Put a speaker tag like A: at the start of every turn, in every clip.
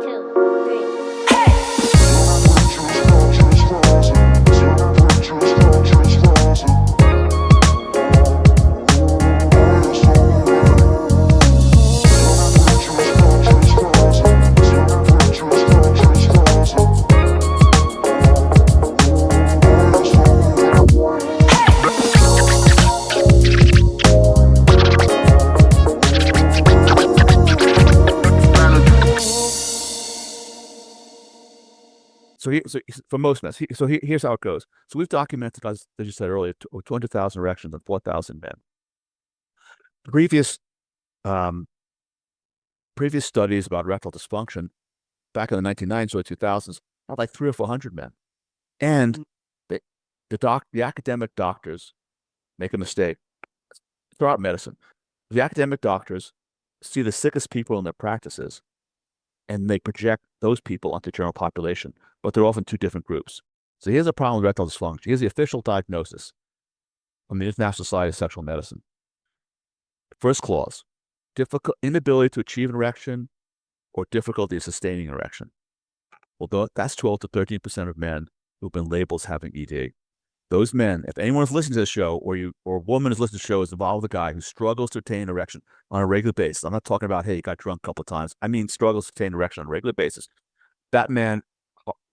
A: two, three.
B: So for most men, here's how it goes. So we've documented, as you said earlier, 200,000 erections and 4,000 men. Previous studies about erectile dysfunction back in the 1990s or 2000s had like 300 or 400 men. And the academic doctors make a mistake throughout medicine. The academic doctors see the sickest people in their practices and they project those people onto the general population, but they're often two different groups. So here's a problem with erectile dysfunction. Here's the official diagnosis from the International Society of Sexual Medicine. First clause, inability to achieve an erection or difficulty sustaining an erection. Well, that's 12 to 13% of men who've been labeled as having ED. Those men, if anyone is listening to this show or a woman is listening to the show, is involved with a guy who struggles to attain an erection on a regular basis. I'm not talking about, hey, he got drunk a couple of times. I mean, struggles to attain an erection on a regular basis. That man,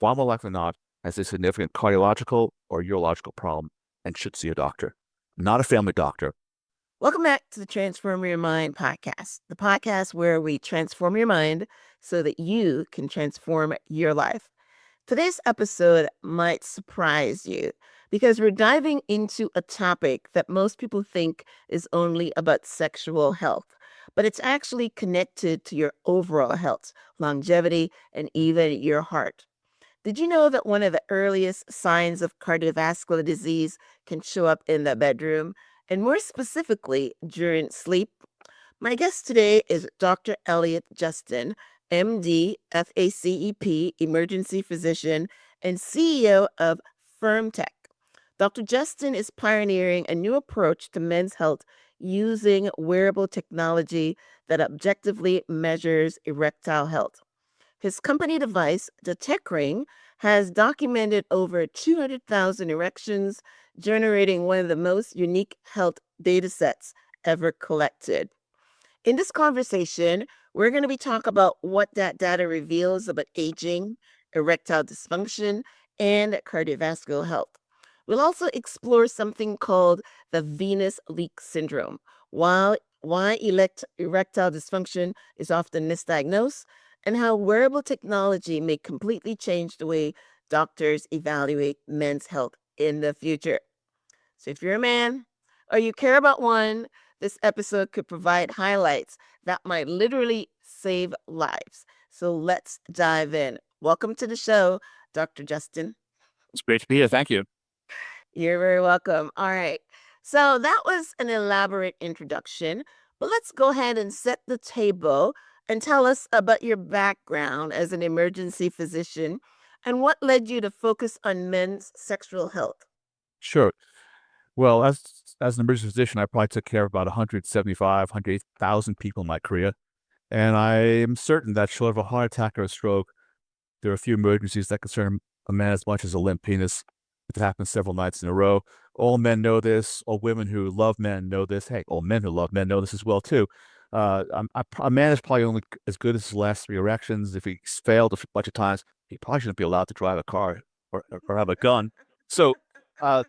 B: far more likely than not, has a significant cardiological or urological problem and should see a doctor, not a family doctor.
C: Welcome back to the Transform Your Mind podcast, the podcast where we transform your mind so that you can transform your life. Today's episode might surprise you because we're diving into a topic that most people think is only about sexual health, but it's actually connected to your overall health, longevity, and even your heart. Did you know that one of the earliest signs of cardiovascular disease can show up in the bedroom, and more specifically during sleep? My guest today is Dr. Elliot Justin, MD, FACEP, emergency physician, and CEO of FirmTech. Dr. Justin is pioneering a new approach to men's health using wearable technology that objectively measures erectile health. His company device, the Tech Ring, has documented over 200,000 erections, generating one of the most unique health data sets ever collected. In this conversation, we're going to be talking about what that data reveals about aging, erectile dysfunction, and cardiovascular health. We'll also explore something called the venous leak syndrome, why erectile dysfunction is often misdiagnosed, and how wearable technology may completely change the way doctors evaluate men's health in the future. So if you're a man or you care about one, this episode could provide highlights that might literally save lives. So let's dive in. Welcome to the show, Dr. Justin.
B: It's great to be here. Thank you.
C: You're very welcome. All right. So that was an elaborate introduction, but let's go ahead and set the table and tell us about your background as an emergency physician and what led you to focus on men's sexual health.
B: Sure. Well, as an emergency physician, I probably took care of about 175, 180,000 people in my career. And I am certain that short of a heart attack or a stroke, there are a few emergencies that concern a man as much as a limp penis. It happens several nights in a row. All men know this. All women who love men know this. Hey, all men who love men know this as well, too. A man is probably only as good as his last 3 erections. If he's failed a bunch of times, he probably shouldn't be allowed to drive a car or have a gun. So, but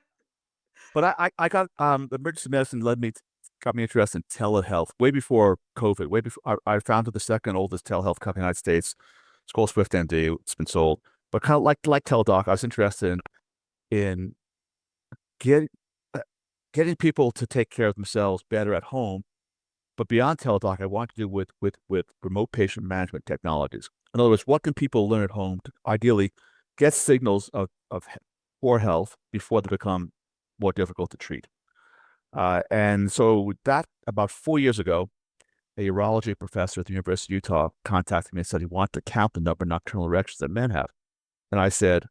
B: I got emergency medicine got me interested in telehealth way before COVID. Way before I founded the second oldest telehealth company in the United States. It's called SwiftMD. It's been sold, but kind of like teledoc, I was interested in getting people to take care of themselves better at home. But beyond teledoc, I want to do with remote patient management technologies. In other words, what can people learn at home to ideally get signals of poor health before they become more difficult to treat? And so that about 4 years ago, a urology professor at the University of Utah contacted me and said he wanted to count the number of nocturnal erections that men have. And I said,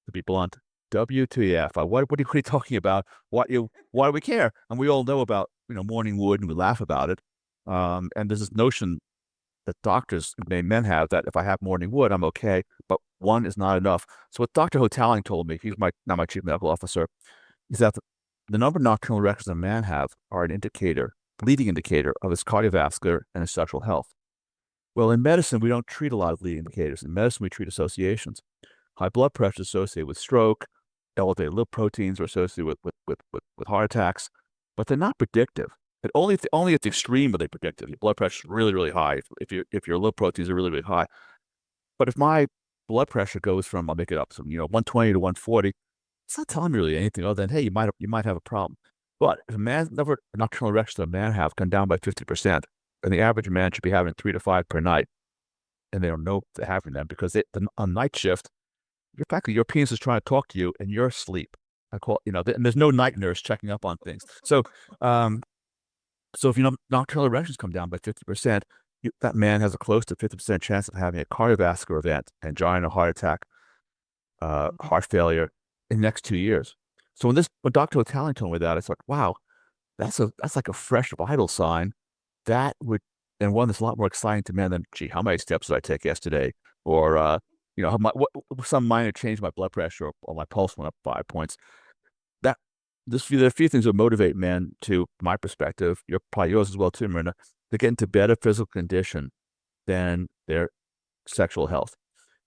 B: to be blunt, WTF? What are you talking about? Why do we care? And we all know about morning wood, and we laugh about it. And there's this notion that men have, that if I have morning wood, I'm okay, but one is not enough. So what Dr. Hotaling told me, he's not my chief medical officer, is that the number of nocturnal erections a man have are an leading indicator of his cardiovascular and his sexual health. Well, in medicine, we don't treat a lot of leading indicators. In medicine, we treat associations. High blood pressure is associated with stroke, elevated lip proteins are associated with heart attacks, but they're not predictive. And only at the extreme are they predictive. Your blood pressure is really, really high if your lip proteins are really, really high. But if my blood pressure goes from, I'll make it up, 120 to 140, it's not telling me really anything other than, hey, you might have a problem. But if a man's number nocturnal erections a man have gone down by 50%, and the average man should be having 3 to 5 per night, and they don't know they're having them because on night shift, your penis is trying to talk to you and you're asleep. And there's no night nurse checking up on things. So, if nocturnal erections come down by 50%, that man has a close to 50% chance of having a cardiovascular event, angina, heart attack, heart failure in the next 2 years. So when Dr. Hotaling told me that, it's like, wow, that's like a fresh vital sign that would, and one that's a lot more exciting to men than, gee, how many steps did I take yesterday? Or, some minor change in my blood pressure or my pulse went up 5 points. There are a few things that motivate men to, my perspective, probably yours as well too, Myrna, to get into better physical condition than their sexual health.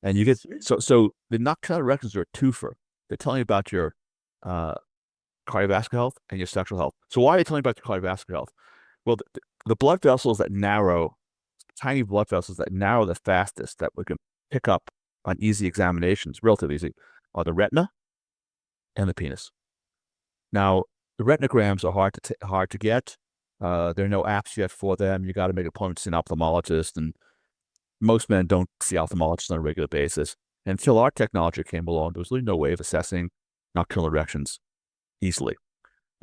B: And you get, so the nocturnal erections are a twofer. They're telling you about your cardiovascular health and your sexual health. So why are they telling you about your cardiovascular health? Well, the blood vessels that narrow, tiny blood vessels that narrow the fastest that we can pick up on easy examinations, relatively easy, are the retina and the penis. Now, the retinograms are hard to get. There are no apps yet for them. You got to make appointments to see an ophthalmologist, and most men don't see ophthalmologists on a regular basis. And until our technology came along, there was really no way of assessing nocturnal erections easily.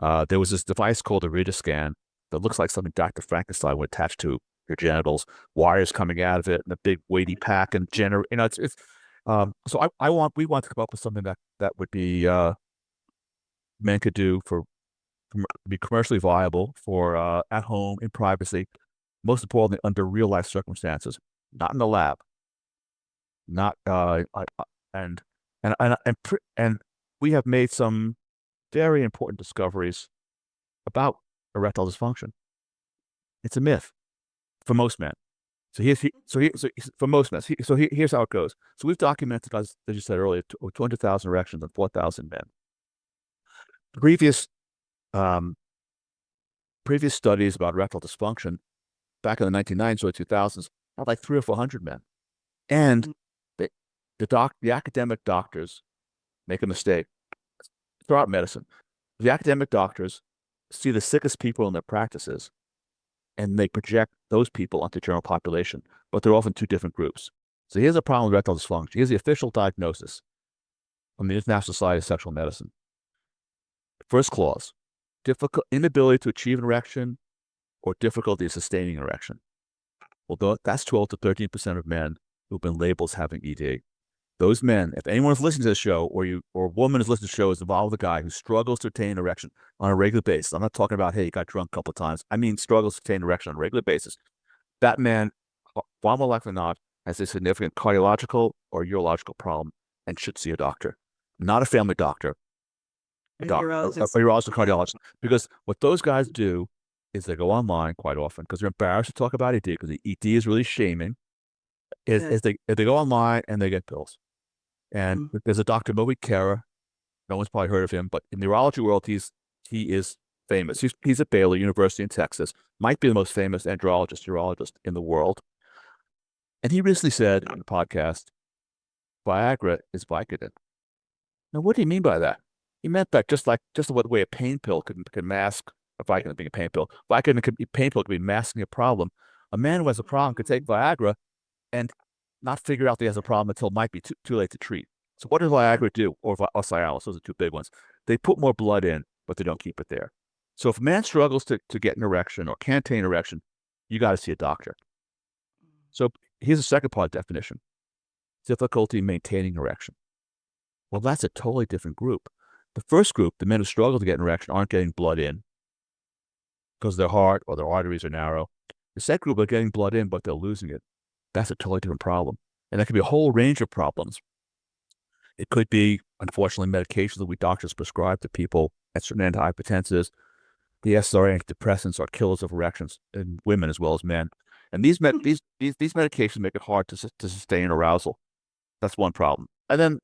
B: There was this device called a Regiscan that looks like something Dr. Frankenstein would attach to your genitals, wires coming out of it, and a big weighty pack, and so we want to come up with something that would be men could do be commercially viable for at home in privacy, most importantly under real life circumstances, not in the lab, not and we have made some very important discoveries about erectile dysfunction. It's a myth for most men. For most men. Here's how it goes. So we've documented, as you said earlier, 200,000 erections and 4,000 men. Previous studies about erectile dysfunction back in the 1990s or 2000s had like 300 or 400 men. And the academic doctors make a mistake throughout medicine. The academic doctors see the sickest people in their practices and they project those people onto the general population, but they're often two different groups. So here's a problem with erectile dysfunction. Here's the official diagnosis from the International Society of Sexual Medicine. First clause, inability to achieve an erection or difficulty sustaining an erection. Well, that's 12 to 13% of men who've been labeled as having ED. Those men, if anyone is listening to this show, or a woman is listening to the show, is involved with a guy who struggles to attain an erection on a regular basis. I'm not talking about, hey, he got drunk a couple of times. I mean, struggles to attain an erection on a regular basis. That man, far more likely than not, has a significant cardiological or urological problem and should see a doctor, not a family doctor, a urologist, cardiologist. Because what those guys do is they go online quite often because they're embarrassed to talk about ED because the ED is really shaming. Is they go online and they get pills. And there's a Dr. Moby Kara. No one's probably heard of him, but in the urology world, he is famous. He's at Baylor University in Texas, might be the most famous urologist in the world. And he recently said on the podcast, Viagra is Vicodin. Now, what do you mean by that? He meant that just the way a pain pill can mask a Vicodin being a pain pill. Pain pill could be masking a problem. A man who has a problem could take Viagra and not figure out that he has a problem until it might be too late to treat. So what does Viagra do, or Cialis? Those are two big ones. They put more blood in, but they don't keep it there. So if a man struggles to get an erection or can't attain an erection, you got to see a doctor. So here's the second part of the definition. Difficulty maintaining erection. Well, that's a totally different group. The first group, the men who struggle to get an erection, aren't getting blood in because their heart or their arteries are narrow. The second group are getting blood in, but they're losing it. that's a totally different problem. And that could be a whole range of problems. It could be, unfortunately, medications that we doctors prescribe to people at certain antihypertensives. The SSRI antidepressants are killers of erections in women as well as men. And these medications make it hard to sustain arousal. That's one problem. And then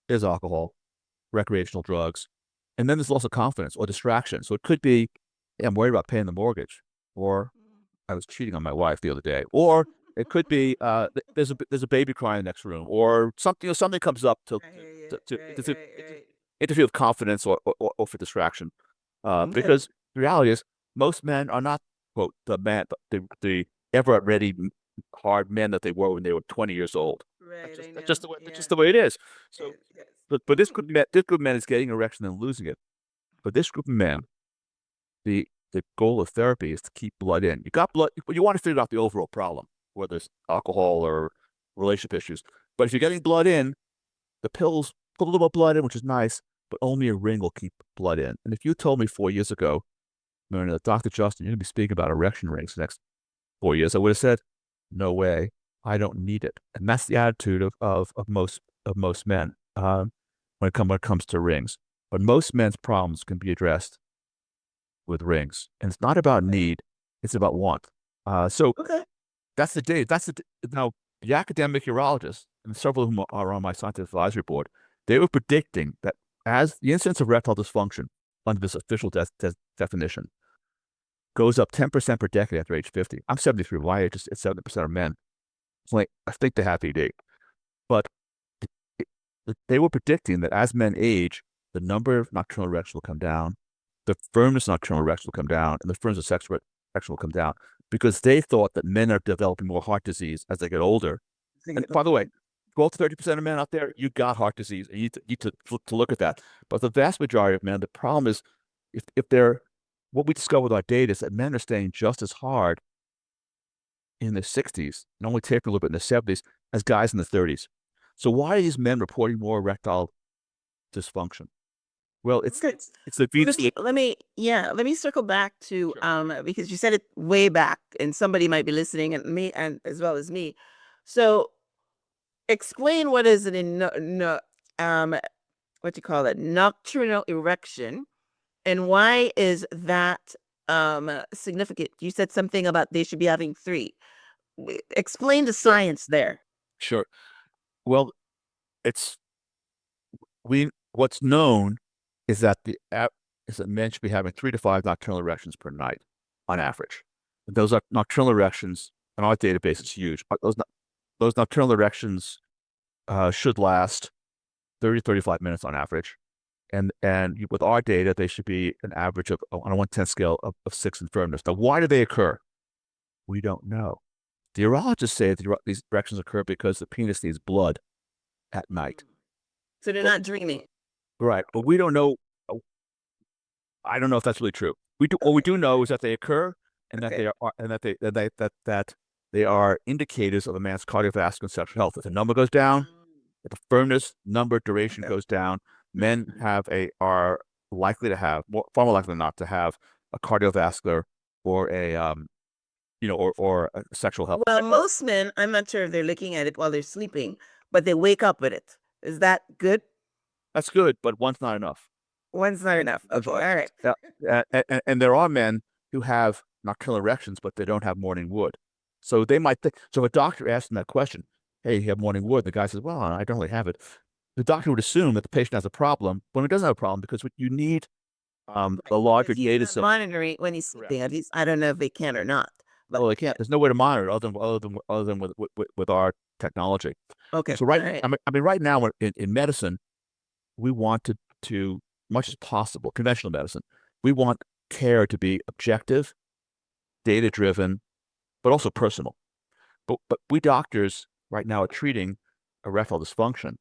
B: there's alcohol, recreational drugs, and then there's loss of confidence or distraction. So it could be, I'm worried about paying the mortgage, or I was cheating on my wife the other day, or it could be there's a baby crying in the next room, or something something comes up to
C: I hear you.
B: to
C: Right, right, right.
B: interfere with confidence or for distraction.
C: Okay.
B: Because the reality is most men are not, quote, the ever ready hard men that they were when they were 20 years old.
C: Right, I
B: That's
C: know.
B: just the way
C: Yeah.
B: it is. So,
C: Yes, yes.
B: but this group of men is getting erection and losing it. But this group of men, the goal of therapy is to keep blood in. You got blood. You want to figure out the overall problem, whether it's alcohol or relationship issues. But if you're getting blood in, the pills put a little blood in, which is nice, but only a ring will keep blood in. And if you told me 4 years ago, Myrna, Dr. Justin, you're going to be speaking about erection rings the next 4 years, I would have said, no way, I don't need it. And that's the attitude of most men when it comes to rings. But most men's problems can be addressed with rings, and it's not about need; it's about want. So
C: Okay.
B: that's the day. Now the academic urologists, and several of whom are on my scientific advisory board, they were predicting that as the incidence of erectile dysfunction under this official definition goes up 10% per decade after age 50. I'm 73. My age is 70% of men. It's like, I think they have ED. But they were predicting that as men age, the number of nocturnal erections will come down, the firmness of nocturnal erections will come down, and the firmness of sexual erection will come down because they thought that men are developing more heart disease as they get older. And by the way, 12 to 30% of men out there, you got heart disease. You need to look at that. But the vast majority of men, the problem is if they're, what we discovered with our data is that men are staying just as hard in their 60s and only tapering a little bit in their 70s as guys in the 30s. So why are these men reporting more erectile dysfunction? Well, it's
C: Okay.
B: it's the
C: Let me circle back to
B: Sure.
C: because you said it way back and somebody might be listening and me and as well as me. So explain what is it in what you call it, nocturnal erection, and why is that significant? You said something about they should be having three. Explain the science there.
B: Sure. Well, it's what's known is that is that men should be having 3 to 5 nocturnal erections per night on average. Those are nocturnal erections, and our database is huge. Those nocturnal erections should last 30 to 35 minutes on average. And with our data, they should be an average of, on a 1/10 scale, of 6 in firmness. Now, why do they occur? We don't know. The urologists say that these erections occur because the penis needs blood at night.
C: So they're not dreaming.
B: Right. But we don't know. I don't know if that's really true. What we do know is that they occur and that they are and that they are indicators of a man's cardiovascular and sexual health. If the number goes down, if the firmness, number, duration goes down, men are likely to have far more likely than not to have a cardiovascular or a or a sexual health.
C: Well, most men, I'm not sure if they're looking at it while they're sleeping, but they wake up with it. Is that good?
B: That's good, but one's not enough.
C: One's not enough. Okay, all right.
B: And there are men who have nocturnal erections, but they don't have morning wood. So they might think. So if a doctor asks them that question, "Hey, you have morning wood?" The guy says, "Well, I don't really have it." The doctor would assume that the patient has a problem when he doesn't have a problem because what you need the larger
C: Because he's
B: data
C: not
B: set.
C: monitoring when he's
B: Correct.
C: sleeping. At least I don't know if they can or not. But
B: Well, they can't. There's no way to monitor it other than with our technology.
C: okay,
B: So
C: all right.
B: I mean, right now in medicine, we want to much as possible, conventional medicine, we want care to be objective, data driven, but also personal. But we doctors right now are treating erectile dysfunction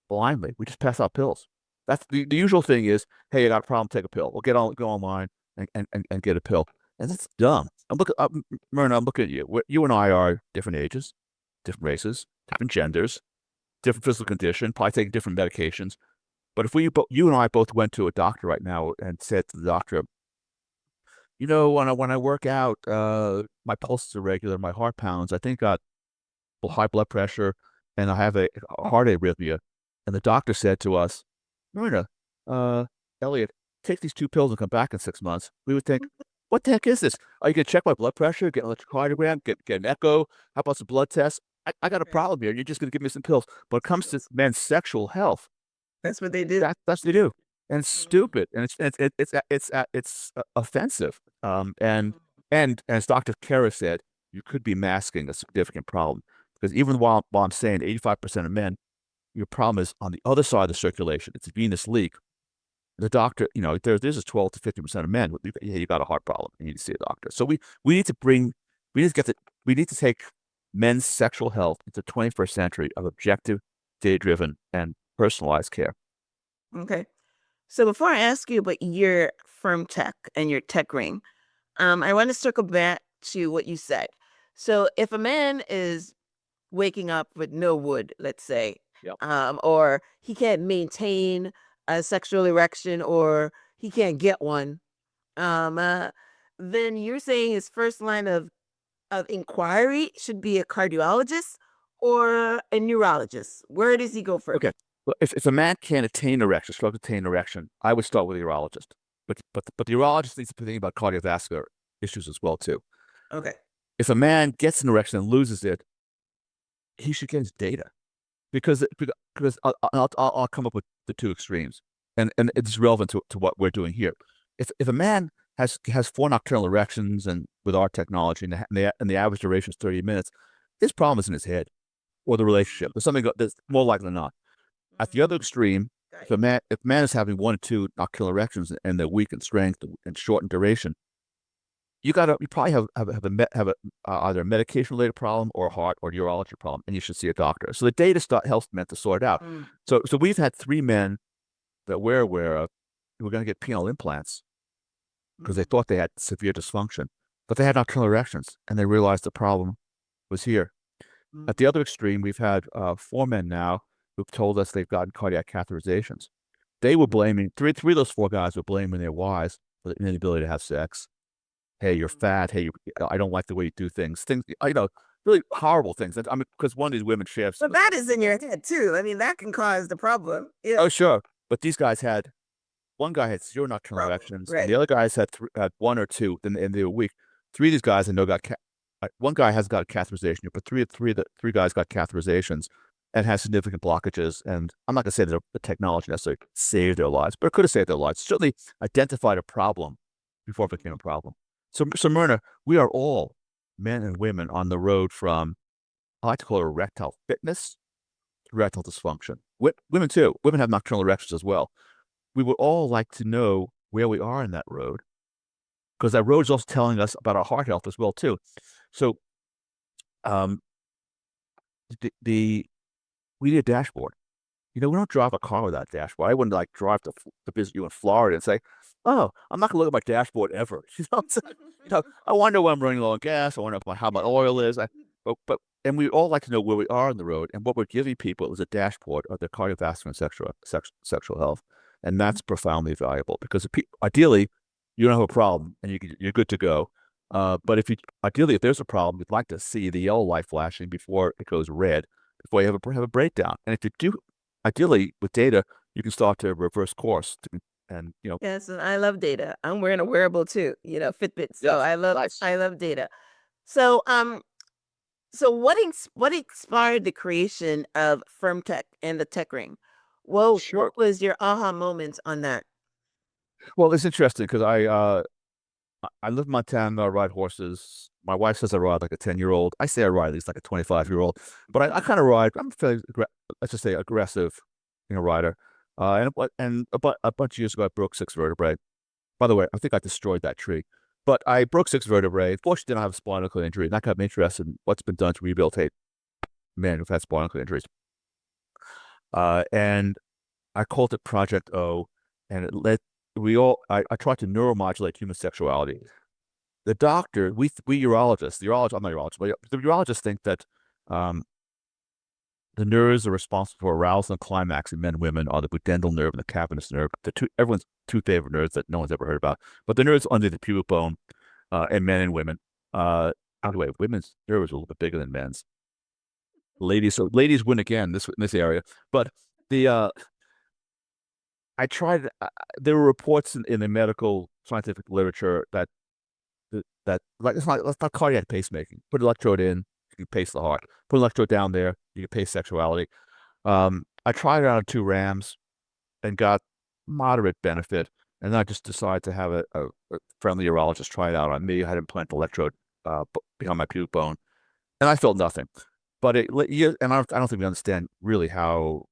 B: blindly. We just pass out pills. That's the usual thing is, hey, you got a problem, take a pill. We'll go online and get a pill. And that's dumb. Myrna, I'm looking at you. You and I are different ages, different races, different genders, different physical condition, probably taking different medications. But if you and I both went to a doctor right now and said to the doctor, when I work out, my pulse is irregular, my heart pounds, I think got high blood pressure, and I have a heart arrhythmia. And the doctor said to us, Myrna, Elliot, take these 2 pills and come back in 6 months. We would think, what the heck is this? Are you going to check my blood pressure, get an electrocardiogram, get an echo? How about some blood tests? I got a
C: Right.
B: problem here. You're just going to give me some pills. When it comes to men's sexual health,
C: That's what they do.
B: that's what they do, and it's
C: Mhm.
B: stupid, and it's offensive. And
C: Mhm.
B: and as Dr. Kara said, you could be masking a significant problem because even while I'm saying 85% of men, your problem is on the other side of the circulation. It's a venous leak. The doctor, there's a 12 to 50% of men. Yeah, you got a heart problem. You need to see a doctor. So we need to bring, we need to get the, we need to take men's sexual health into the 21st century of objective, data-driven, and personalized care.
C: Okay. So before I ask you about your firm tech and your tech ring, I want to circle back to what you said. So if a man is waking up with no wood, let's say,
B: Yep.
C: or he can't maintain a sexual erection or he can't get one, um, uh, then you're saying his first line of inquiry should be a cardiologist or a neurologist. Where does he go first?
B: Okay. Well, if a man can't attain erection, struggle to attain erection, I would start with a urologist. But the urologist needs to be thinking about cardiovascular issues as well too.
C: Okay.
B: If a man gets an erection and loses it, he should get his data because I'll come up with the two extremes, and it's relevant to what we're doing here. If a man has 4 nocturnal erections and with our technology and the average duration is 30 minutes, his problem is in his head or the relationship. There's something that's more likely than not. At the other
C: Mm,
B: extreme,
C: got
B: if a man is having 1 or 2 nocturnal erections and they're weak in strength and short in duration, you probably have either a medication related problem or a heart or neurology problem, and you should see a doctor. So the data helps men to sort it out.
C: Mm,
B: So we've had 3 men that we're aware of who were going to get penile implants because they
C: mm,
B: thought they had severe dysfunction, but they had nocturnal erections and they realized the problem was here.
C: mm,
B: At the other extreme, we've had 4 men now who've told us they've gotten cardiac catheterizations. They were blaming three of those 4 guys were blaming their wives for the inability to have sex. Hey, you're
C: mm.
B: fat. Hey, I don't like the way you do things. Things, really horrible things. I mean, because one of these women shares.
C: But that is in your head too. I mean, that can cause the problem. Yeah.
B: Oh, sure. But these guys had one guy had 0 nocturnal
C: Problem.
B: erections, and
C: Right.
B: the other guys had 1 or 2, and they were weak. 3 of these guys I know one guy has got a catheterization, but three guys got catheterizations and has significant blockages. And I'm not gonna say that the technology necessarily saved their lives, but it could have saved their lives. Certainly identified a problem before it became a problem. So Myrna, we are all men and women on the road from I like to call it erectile fitness to erectile dysfunction. Women too. Women have nocturnal erections as well. We would all like to know where we are in that road because that road is also telling us about our heart health as well too. So um, the we need a dashboard. We don't drive a car without a dashboard. I wouldn't like drive to visit you in Florida and say, "Oh, I'm not gonna look at my dashboard ever." I wonder when I'm running low on gas. I wonder how my
C: Yeah.
B: oil is. And we all like to know where we are on the road. And what we're giving people is a dashboard of their cardiovascular and sexual health, and that's profoundly valuable because ideally you don't have a problem and you're good to go. But if there's a problem, you'd like to see the yellow light flashing before it goes red, before you have a breakdown. And if you do, ideally with data, you can start to reverse course and
C: Yes, and I love data. I'm wearing a wearable too, Fitbit. So
B: yes,
C: I love
B: nice.
C: I love data. So so what inspired the creation of FirmTech and the Tech Ring? Well,
B: Sure.
C: what was your aha moments on that?
B: Well, it's interesting because I live in Montana. I ride horses. My wife says I ride like a 10-year-old. I say I ride at least like a 25-year-old, but I kind of ride. I'm fairly, let's just say, aggressive, rider. And about a bunch of years ago, I broke 6 vertebrae. By the way, I think I destroyed that tree, but I broke 6 vertebrae. Fortunately, didn't have a spinal cord injury, and that got me interested in what's been done to rehabilitate men who've had spinal cord injuries. And I called it Project O, and it led. I tried to neuromodulate human sexuality. The doctor, we urologists, I'm not a urologist, but the urologists think that um, the nerves are responsible for arousal and climax in men and women are the pudendal nerve and the cavernous nerve, everyone's 2 favorite nerves that no one's ever heard about. But the nerves under the pubic bone in men and women. By the way, women's nerves are a little bit bigger than men's. ladies win again in this area. But the I tried. There were reports in the medical scientific literature that like it's not cardiac pacemaking. Put an electrode in, you can pace the heart. Put an electrode down there, you can pace sexuality. I tried it out on 2 rams and got moderate benefit, and I just decided to have a friendly urologist try it out on me. I had implant electrode behind my pubic bone, and I felt nothing. But I don't think we understand really how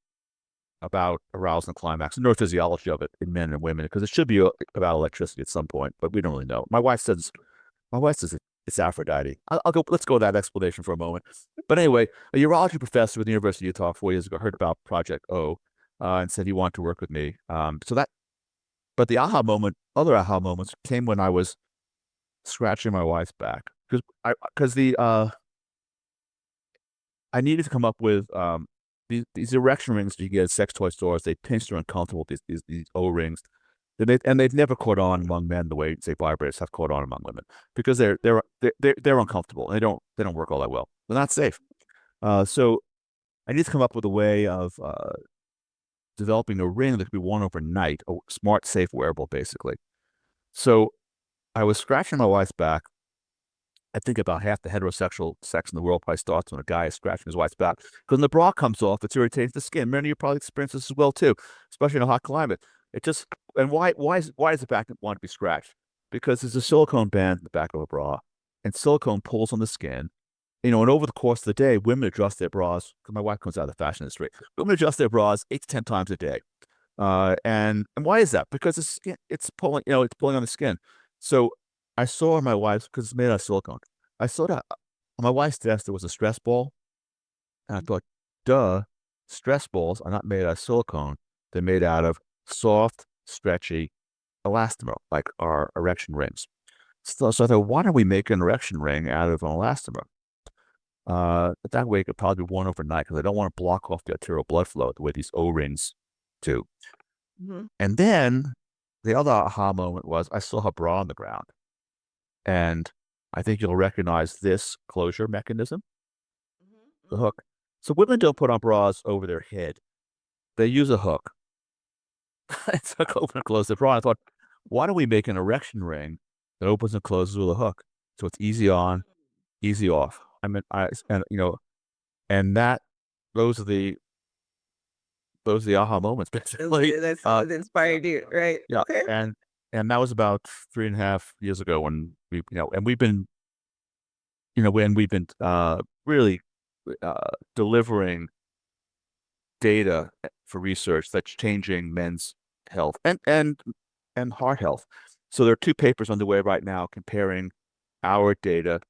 B: about arousal and climax, the neurophysiology of it in men and women, because it should be about electricity at some point, but we don't really know. My wife says it's Aphrodite. I'll go. Let's go with that explanation for a moment. But anyway, a urology professor at the University of Utah 4 years ago heard about Project O, and said he wanted to work with me. But the other aha moments came when I was scratching my wife's back because I needed to come up with these erection rings that you get at sex toy stores. They pinch, they're uncomfortable. These O rings. They've never caught on among men the way say vibrators have caught on among women because they're uncomfortable and they don't work all that well. They're not safe. So I need to come up with a way of developing a ring that could be worn overnight, a smart, safe wearable, basically. So I was scratching my wife's back. I think about half the heterosexual sex in the world probably starts when a guy is scratching his wife's back. Because when the bra comes off, it's irritating the skin. Many of you probably experience this as well too, especially in a hot climate. It just and why does the back want to be scratched? Because there's a silicone band in the back of a bra, and silicone pulls on the skin. And over the course of the day, women adjust their bras. Because my wife comes out of the fashion industry. Women adjust their bras 8 to 10 times a day. And why is that? Because the skin, it's pulling, it's pulling on the skin. So I saw on my wife's because it's made out of silicone. I saw that on my wife's desk there was a stress ball, and I thought, duh, stress balls are not made out of silicone. They're made out of soft, stretchy elastomer, like our erection rings. So I thought, why don't we make an erection ring out of an elastomer? That way it could probably be worn overnight because I don't want to block off the arterial blood flow the way these O-rings do.
C: Mm-hmm.
B: And then the other aha moment was I saw her bra on the ground. And I think you'll recognize this closure mechanism, the
C: Mm-hmm.
B: hook. So women don't put on bras over their head. They use a hook. It's a open and close the bra. I thought, why don't we make an erection ring that opens and closes with a hook? So it's easy on, easy off. I mean, and that those are the aha moments basically.
C: That's what inspired you, right?
B: Yeah,
C: Okay.
B: and that was about 3.5 years ago when and we've been, really delivering data for research that's changing men's health and heart health. So there are 2 papers underway right now comparing our data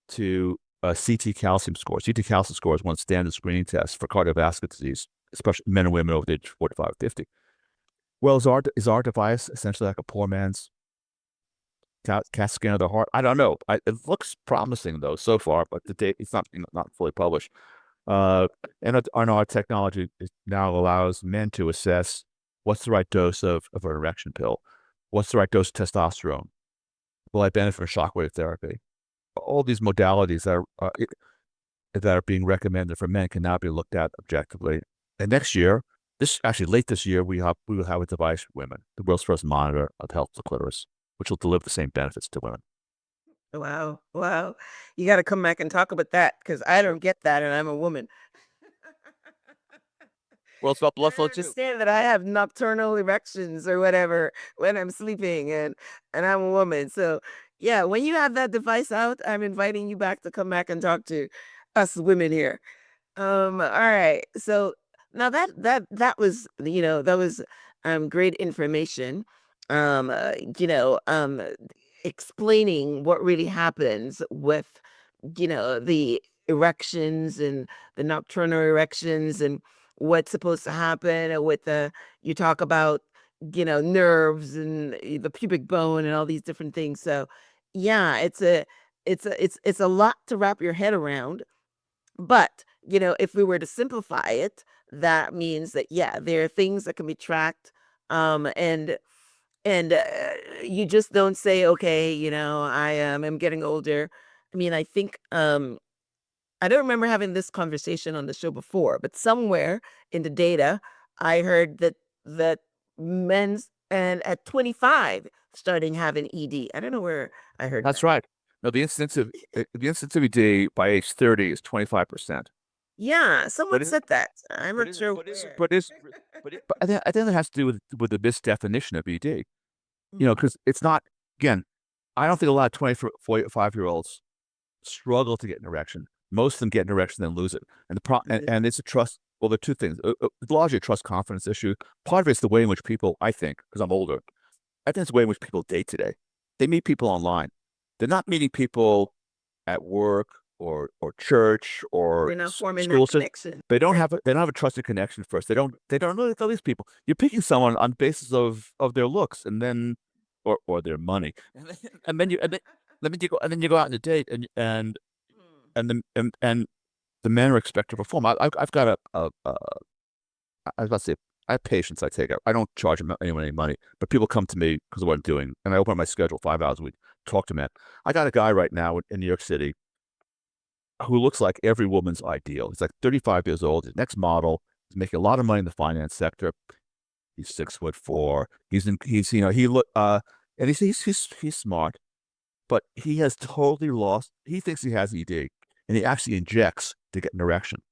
B: to CT calcium scores. CT calcium score is one standard screening test for cardiovascular disease, especially men and women over the age of 45 or 50. Well, is our device essentially like a poor man's CAT scan of the heart? I don't know. It looks promising though so far, but the data it's not fully published. Uh, and our technology now allows men to assess what's the right dose of an erection pill, what's the right dose of testosterone, will I benefit from shockwave therapy? All these modalities that are being recommended for men can now be looked at objectively. And next year, late this year, we will have a device for women, the world's first monitor of health of the clitoris, which will deliver the same benefits to women.
C: Wow. Wow. You got to come back and talk about that because I don't get that and I'm a woman.
B: Well, it's about
C: I
B: blood flow
C: don't
B: too.
C: understand that I have nocturnal erections or whatever when I'm sleeping and I'm a woman. So yeah, when you have that device out, I'm inviting you back to come back and talk to us women here. All right. So now that was, that was great information. Um, uh, you know, um explaining what really happens with, the erections and the nocturnal erections and what's supposed to happen with you talk about, nerves and the pubic bone and all these different things. So yeah, it's a lot to wrap your head around, but, if we were to simplify it, that means that, yeah, there are things that can be tracked, and you just don't say, okay, I am getting older. I mean, I don't remember having this conversation on the show before, but somewhere in the data, I heard that men's and at 25 starting having ED. I don't know where I heard
B: That's
C: that.
B: right. No, the incidence of ED by age 30 is 25%.
C: Yeah,
B: But
C: someone
B: it,
C: said that. I'm
B: but
C: not
B: is
C: sure
B: but is
C: where.
B: but is but I think it has to do with the misdefinition of ED. You know,
C: Mhm.
B: because it's not, again, I don't think a lot of 25-year-olds struggle to get an erection. Most of them get an erection, then lose it. And it's a trust. Well, there are two things. It's largely a trust confidence issue. Part of it's the way in which people, I think, because I'm older, I think it's the way in which people date today. They meet people online. They're not meeting people at work or church or
C: They're not forming that
B: school system.
C: connection. Right.
B: They don't have a trusted connection first. They don't know these people. You're picking someone on the basis of their looks and then or their money. And then you go out on a date
C: Mm.
B: and the men are expected to perform. I've got I was about to say, I have patients I take out. I don't charge anyone any money, but people come to me because of what I'm doing, and I open up my schedule 5 hours a week, talk to men. I got a guy right now in New York City who looks like every woman's ideal. He's like 35 years old. He's next model. He's making a lot of money in the finance sector. He's 6'4". He's he look and he's smart, but he has totally lost. He thinks he has ED, and he actually injects to get an erection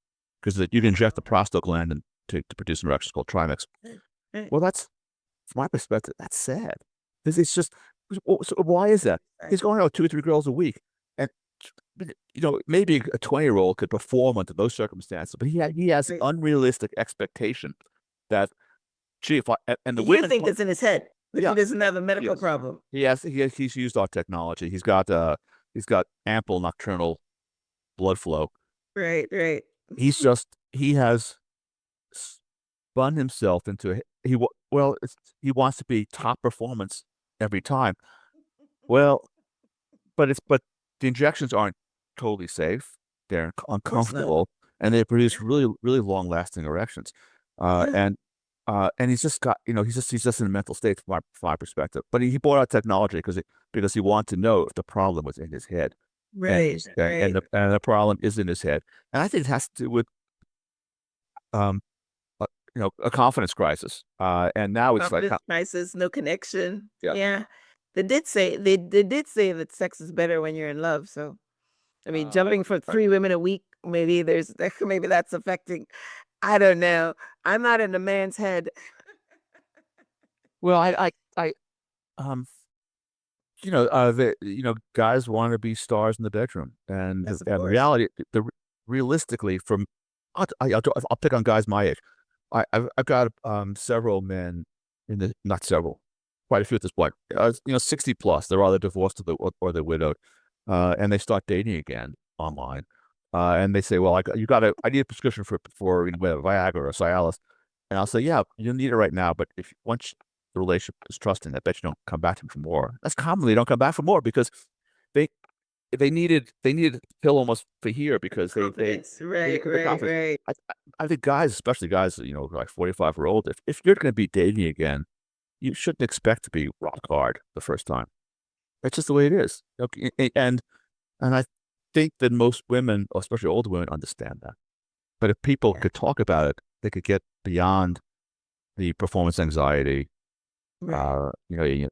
B: because you can inject the prostaglandin to produce an erection. It's called Trimix.
C: Right.
B: Well, that's from my perspective, that's sad. This is just so why is that?
C: Right.
B: He's going out with 2 or 3 girls a week, and maybe a 20-year-old could perform under those circumstances, but he has an
C: Right.
B: unrealistic expectation that gee, if I and the
C: You
B: women,
C: think it's in his head, but he
B: yeah,
C: doesn't have a medical
B: yes,
C: problem.
B: he's used our technology. He's got ample nocturnal blood flow.
C: Right, right.
B: He has spun himself into he wants to be top performance every time. Well, but the injections aren't totally safe. They're
C: Of course not.
B: uncomfortable, and they produce really long lasting erections. Uh,
C: Yeah.
B: and and he's just got he's just in a mental state from my perspective. But he bought out technology because he wanted to know if the problem was in his head, and
C: Right, right.
B: and the problem is in his head. And I think it has to do with um a confidence crisis. And now it's like
C: Confidence crisis, no connection.
B: yeah.
C: Yeah. They did say that sex is better when you're in love. So I mean, jumping for
B: Right.
C: 3 women a week, maybe there's maybe that's affecting. I don't know. I'm not in a man's head.
B: Well, I um guys want to be stars in the bedroom,
C: Yes, of
B: and
C: course.
B: reality, realistically, I'll pick on guys my age. I've got several men not several, quite a few at this point. 60 plus. They're either divorced or they're widowed, and they start dating again online, and they say, "Well, I need a prescription for Viagra or Cialis," and I'll say, "Yeah, you don't need it right now, but if once the relationship is trusting, I bet you don't come back to him for more." That's commonly don't come back for more because they they needed the pill almost for here because
C: Confidence.
B: they
C: Right,
B: couldn't
C: right,
B: confidence.
C: right.
B: I think guys, especially guys, like 45 or older, if you're going to be dating again, you shouldn't expect to be rock hard the first time. That's just the way it is. Okay, and I think that most women, especially older women, understand that. But if people
C: Yeah.
B: could talk about it, they could get beyond the performance anxiety,
C: Right.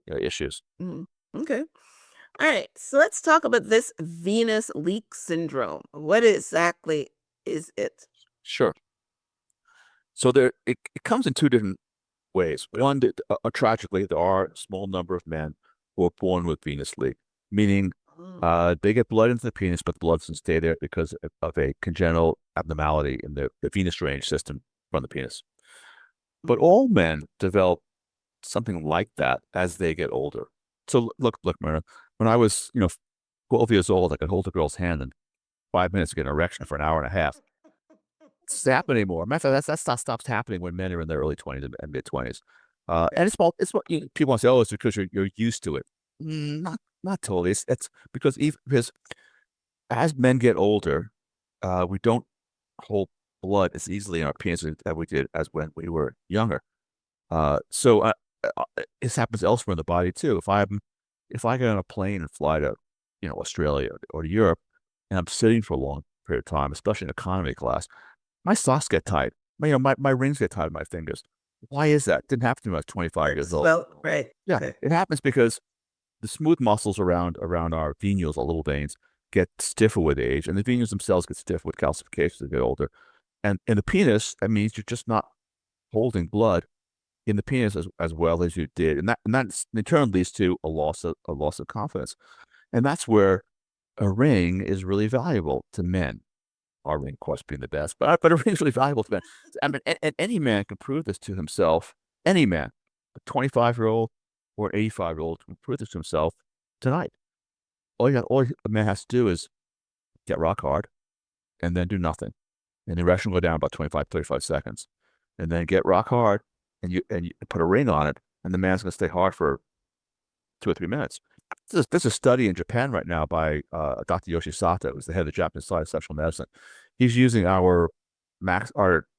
B: issues.
C: Mhm. Okay. All right. So let's talk about this venous leak syndrome. What exactly is it?
B: Sure. So it comes in two different ways. One, tragically, there are a small number of men who are born with venous leak, meaning
C: Mm.
B: they get blood into the penis, but the blood doesn't stay there because of a congenital abnormality in the venous drainage system from the penis. But
C: Mhm.
B: all men develop something like that as they get older. So look, Myrna, when I was 12 years old, I could hold a girl's hand in 5 minutes to get an erection for an hour and a half. It's not happening anymore. Matter of fact, that stuff stops happening when men are in their early 20s and mid 20s. And it's what people want to say. Oh, it's because you're used to it. Not totally. It's because as men get older, we don't hold blood as easily in our penis as we did as when we were younger. So this happens elsewhere in the body too. If I get on a plane and fly to Australia or Europe, and I'm sitting for a long period of time, especially in economy class, my socks get tight. My rings get tight on my fingers. Why is that? Didn't happen to me when I was 25 years old.
C: Well, right.
B: Yeah,
C: Okay.
B: it happens because the smooth muscles around our venules, our little veins, get stiffer with age, and the venules themselves get stiff with calcification as they get older. And in the penis, that means you're just not holding blood in the penis as well as you did, and that in turn leads to a loss of confidence, and that's where a ring is really valuable to men. Our ring, of course, being the best, but a ring is really valuable to men. I mean, and any man can prove this to himself. Any man, a 25-year-old or an 85-year-old, can prove this to himself tonight. All a man has to do is get rock hard and then do nothing. And the erection will go down about 25, 35 seconds. And then get rock hard and you put a ring on it, and the man's going to stay hard for 2 or 3 minutes. There's a study in Japan right now by Dr. Yoshi Sato, who's the head of the Japanese Society of Sexual Medicine. He's using our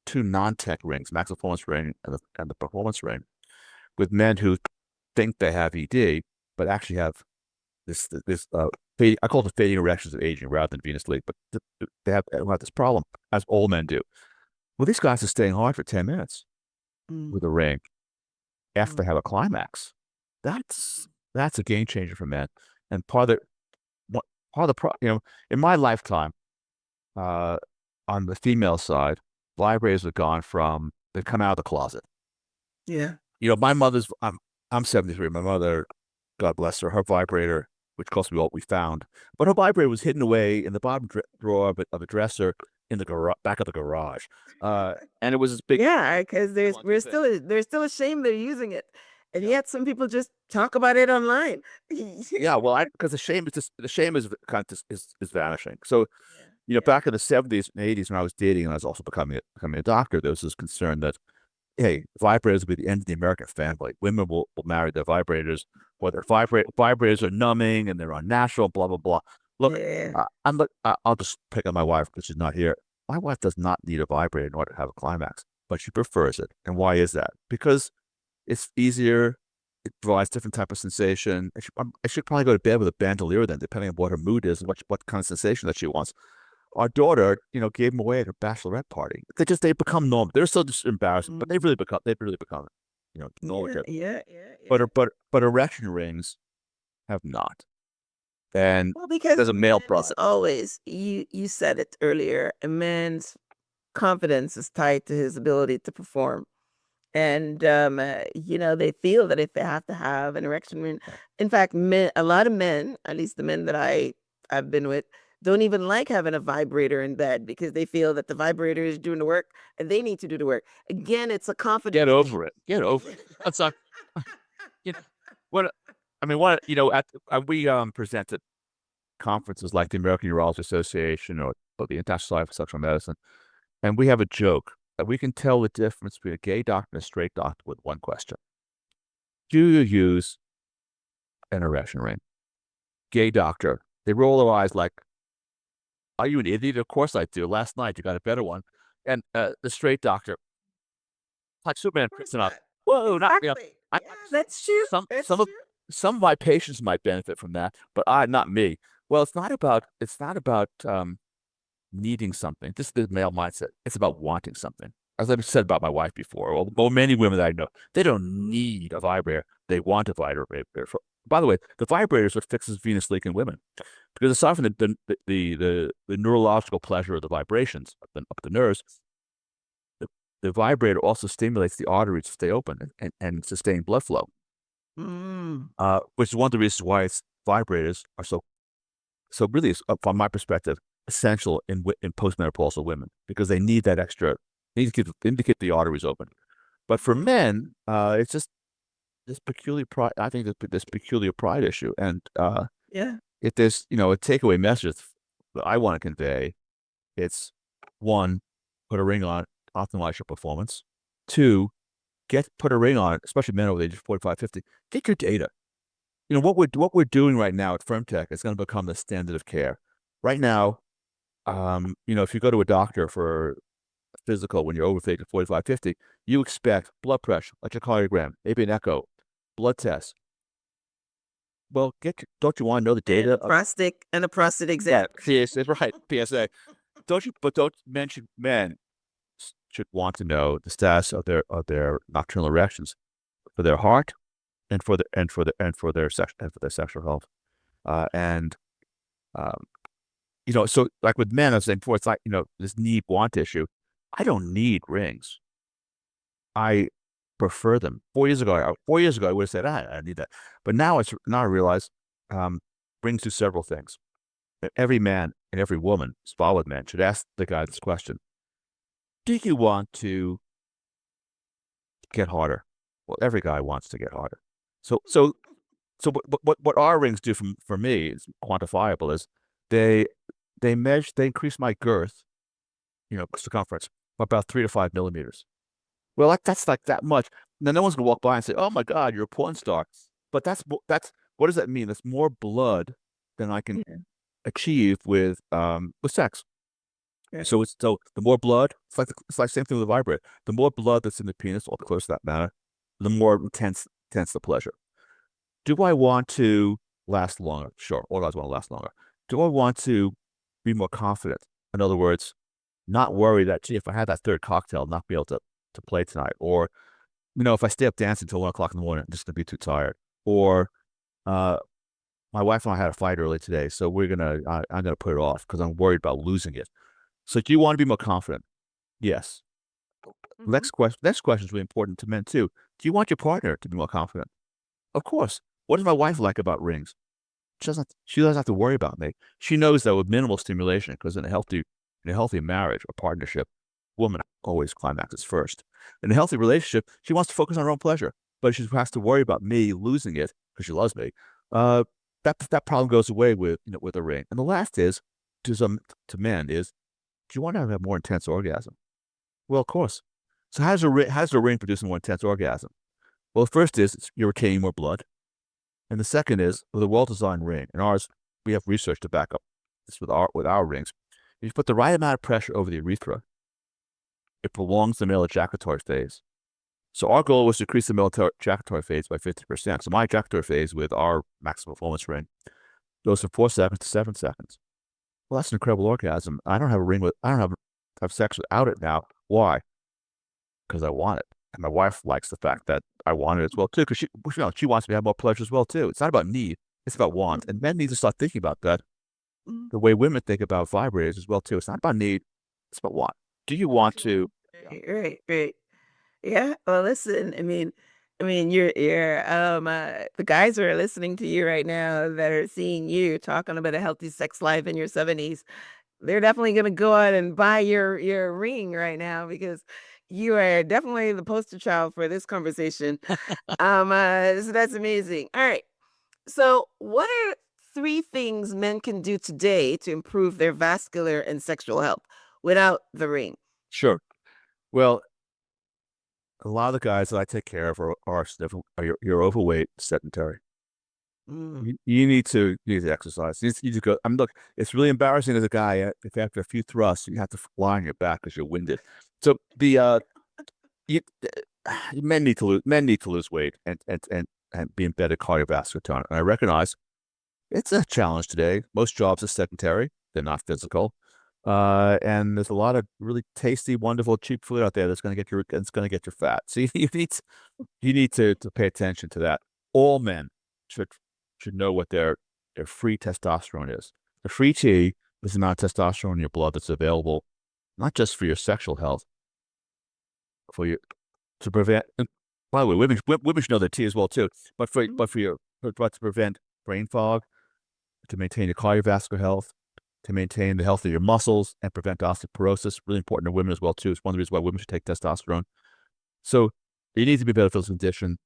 B: two non-tech rings, max performance ring and the performance ring, with men who think they have ED, but actually have this I call it the fading erections of aging rather than venous leak, but they have this problem, as all men do. Well, these guys are staying hard for 10 minutes with a ring after they have a climax. That's a game changer for men. And in my lifetime, on the female side, vibrators they've come out of the closet.
C: Yeah.
B: My mother's, I'm 73. My mother, God bless her vibrator, which cost me what we found, but her vibrator was hidden away in the bottom drawer of a dresser in the back of the garage. And it was this big.
C: Yeah, because there's still ashamed they're using it, and yet some people just talk about it online.
B: Yeah, well, because the shame is kind of is vanishing. So, back in the 70s and 80s when I was dating and I was also becoming a doctor, there was this concern that, hey, vibrators will be the end of the American family. Women will marry their vibrators, whether vibrators are numbing and they're unnatural, blah blah blah. Look,
C: Yeah.
B: I'll just pick on my wife because she's not here. My wife does not need a vibrator in order to have a climax, but she prefers it. And why is that? Because it's easier. It provides different type of sensation. I should probably go to bed with a bandolier then, depending on what her mood is and what kind of sensation that she wants. Our daughter, gave them away at her bachelorette party. They become normal. They're still just embarrassing, but they've really become normal.
C: Yeah.
B: But erection rings have not. And
C: Well, because
B: there's a male
C: men
B: pride.
C: is always you said it earlier. A man's confidence is tied to his ability to perform. And they feel that if they have to have an erection ring, in fact, a lot of men, at least the men that I've been with, don't even like having a vibrator in bed because they feel that the vibrator is doing the work and they need to do the work. Again, it's a confidence.
B: Get over it. Get over it. That's not. What I mean, we present at conferences like the American Urology Association or the International Society for Sexual Medicine, and we have a joke that we can tell the difference between a gay doctor and a straight doctor with one question: do you use an erection ring? Gay doctor, they roll their eyes like, "Are you an idiot? Of course I do. Last night you got a better one." And the straight doctor, like Superman, picks up. Whoa, not
C: Exactly. Yeah, that's true.
B: some
C: That's
B: some of
C: true.
B: some of my patients might benefit from that, but not me. Well, it's not about needing something. This is the male mindset. It's about wanting something. As I've said about my wife before, or many women that I know, they don't need a vibrator. They want a vibrator. By the way, the vibrator is what fixes venous leak in women, because aside from the neurological pleasure of the vibrations up the nerves, the vibrator also stimulates the arteries to stay open and sustain blood flow.
C: Mm.
B: Which is one of the reasons why vibrators are so really, from my perspective, essential in postmenopausal women, because they need that extra. They need to keep the arteries open. But for men, it's just this peculiar pride. I think this peculiar pride issue, and
C: Yeah.
B: if there's a takeaway message that I want to convey, it's one, put a ring on it, optimize your performance. Two, put a ring on it, especially men over the age of 45, 50. Get your data. What we're doing right now at FirmTech is going to become the standard of care. Right now, if you go to a doctor for a physical when you're over 45, 50, you expect blood pressure, electrocardiogram, maybe an echo, blood test. Well, don't you want to know the data?
C: And a prostate exam.
B: Yeah, PSA, right, PSA. don't mention men should want to know the status of their nocturnal erections for their heart and for their sexual health. And so like with men, I was saying before, it's like this need want issue. I don't need rings. I prefer them. 4 years ago, I would have said, I need that. But now I realize rings do several things. Every man and every woman, solid man, should ask the guy this question: do you want to get harder? Well, every guy wants to get harder. So what our rings do for me is quantifiable. Is they they increase my girth, circumference by about 3 to 5 millimeters. Well, that's like that much. Now, no one's gonna walk by and say, "Oh my God, you're a porn star." But that's what does that mean? That's more blood than I can
C: Yeah.
B: achieve with sex.
C: Right.
B: So the more blood, it's like same thing with the vibrator. The more blood that's in the penis, or close to that matter, the more intense the pleasure. Do I want to last longer? Sure, all guys want to last longer. Do I want to be more confident? In other words, not worry that, gee, if I had that third cocktail, not be able to play tonight, or if I stay up dancing until 1 o'clock in the morning, I'm just gonna be too tired. Or uh, my wife and I had a fight early today, so I'm gonna put it off because I'm worried about losing it. So, do you want to be more confident? Yes.
C: Mhm.
B: Next question is really important to men too. Do you want your partner to be more confident? Of course. What does my wife like about rings? She doesn't have to worry about me. She knows that with minimal stimulation, because in a healthy marriage or partnership, woman always climaxes first. In a healthy relationship, she wants to focus on her own pleasure, but she has to worry about me losing it because she loves me. Uh, that problem goes away with a ring. And the last is to men is, do you want to have a more intense orgasm? Well, of course. So how's the ring produce a more intense orgasm? Well, the first is you're retaining more blood. And the second is with a well-designed ring. And ours, we have research to back up this with our rings. If you put the right amount of pressure over the urethra, it prolongs the male ejaculatory phase. So our goal was to increase the male ejaculatory phase by 50%. So my ejaculatory phase with our maximum performance ring goes from 4 seconds to 7 seconds. Well, that's an incredible orgasm. I don't have sex without it now. Why? Because I want it. And my wife likes the fact that I want it as well too, because she wants me to have more pleasure as well too. It's not about need, it's about want. And men need to start thinking about that
C: Mhm.
B: the way women think about vibrators as well too. It's not about need, it's about want. Do you want to?
C: Right. Yeah. Well, listen, you're the guys who are listening to you right now that are seeing you talking about a healthy sex life in your 70s, they're definitely gonna go out and buy your ring right now because you are definitely the poster child for this conversation. So that's amazing. All right. So, what are 3 things men can do today to improve their vascular and sexual health without the ring?
B: Sure. Well, a lot of the guys that I take care of you're overweight, sedentary.
C: Mm.
B: You need to exercise. You need to go. Look, it's really embarrassing as a guy if after a few thrusts you have to lie on your back because you're winded. So you, men need to lose weight and be in better cardiovascular tone. And I recognize it's a challenge today. Most jobs are sedentary; they're not physical. And there's a lot of really tasty, wonderful, cheap food out there that's going to get you fat. So you need to pay attention to that. All men should should know what their free testosterone is. The free T is the amount of testosterone in your blood that's available, not just for your sexual health, for your to prevent. And by the way, women should know their T as well too. But for
C: Mhm.
B: but for your but to prevent brain fog, to maintain your cardiovascular health, to maintain the health of your muscles, and prevent osteoporosis. Really important to women as well too. It's one of the reasons why women should take testosterone. So you need to be better physical condition.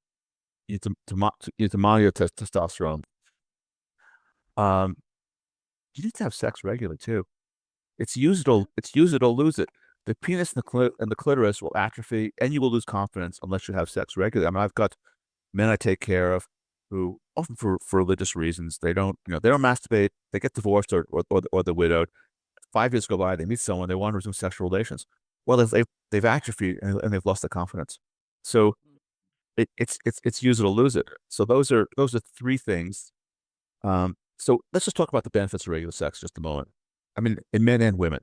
B: You need to monitor your testosterone. Um, you need to have sex regularly too. It's use it or lose it. The penis and the clitoris will atrophy, and you will lose confidence unless you have sex regularly. I mean, I've got men I take care of who often for religious reasons they don't masturbate. They get divorced or they're widowed. 5 years go by, they meet someone, they want to resume sexual relations. Well, they've atrophied and they've lost their confidence. So it's use it or lose it. So those are 3 things. So let's just talk about the benefits of regular sex just a moment. I mean, in men and women.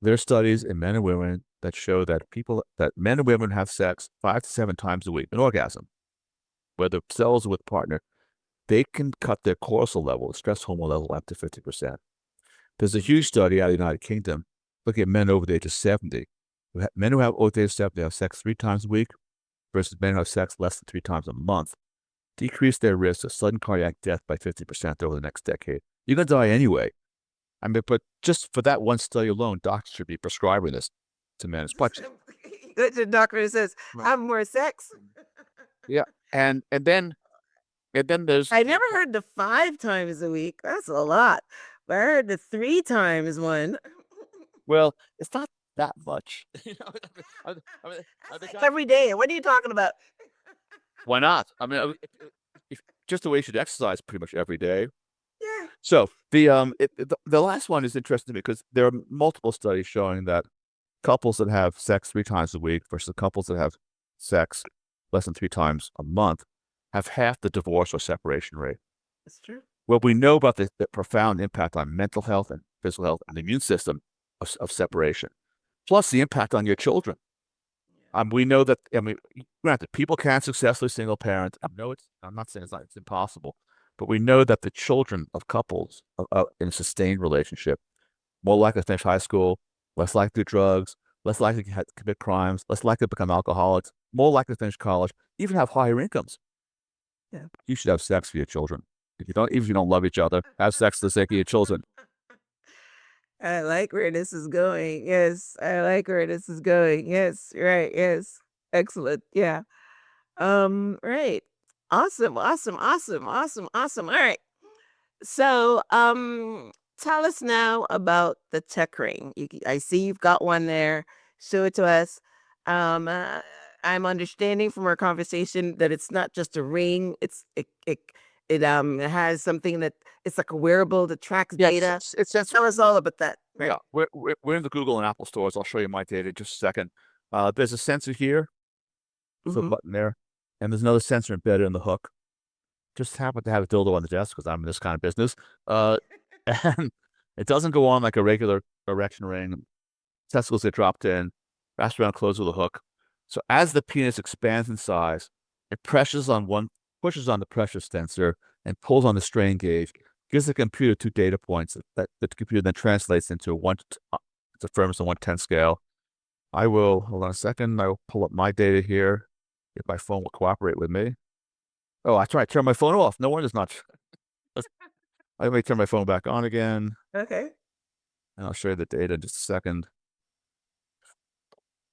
B: There are studies in men and women that show that men and women have sex 5 to 7 times a week, an orgasm, whether themselves or with a partner, they can cut their cortisol level, stress hormone level, up to 50%. There's a huge study out of the United Kingdom looking at men over the age of 70. Men who have over the age of 70 have sex 3 times a week versus men who have sex less than 3 times a month, decrease their risk of sudden cardiac death by 50% over the next decade. You're going to die anyway. I mean, but just for that one study alone, doctors should be prescribing this to men.
C: Good to doctor who says, have more sex.
B: Yeah, and then there's
C: I never heard the 5 times a week. That's a lot. But I heard the 3 times one.
B: well, it's not that much.
C: That's like every day. What are you talking about?
B: Why not? I mean, just the way you should exercise pretty much every day.
C: Yeah.
B: So the last one is interesting to me because there are multiple studies showing that couples that have sex 3 times a week versus couples that have sex less than 3 times a month have half the divorce or separation rate.
C: That's true.
B: Well, we know about the profound impact on mental health and physical health and the immune system of separation, plus the impact on your children. We know that, I mean, granted, people can successfully single parent. I'm not saying it's impossible, but we know that the children of couples in a sustained relationship more likely to finish high school, less likely to do drugs, less likely to commit crimes, less likely to become alcoholics, more likely to finish college, even have higher incomes.
C: Yeah.
B: You should have sex for your children. Even if you don't love each other, have sex for the sake of your children.
C: I like where this is going. Yes, I like where this is going. Yes, right. Yes, excellent. Yeah. Right. Awesome. Awesome. Awesome. Awesome. Awesome. All right. So, tell us now about the tech ring. I see you've got one there. Show it to us. Um, uh, I'm understanding from our conversation that it's not just a ring. It has something that it's like a wearable that tracks data. Tell us all about that. Right.
B: Yeah, we're in the Google and Apple stores. I'll show you my data in just a second. There's a sensor here, so
C: Mhm.
B: button there, and there's another sensor embedded in the hook. Just happen to have a dildo on the desk because I'm in this kind of business. And it doesn't go on like a regular erection ring. Testicles get dropped in, wrapped around, closed with a hook. So as the penis expands in size, it pushes on the pressure sensor and pulls on the strain gauge, gives the computer 2 data points that the computer then translates into it's a firmness on 1/10 scale. Hold on a second. I will pull up my data here if my phone will cooperate with me. Oh, I tried to turn my phone off. No one is not. Let me turn my phone back on again,
C: Okay.
B: and I'll show you the data in just a second.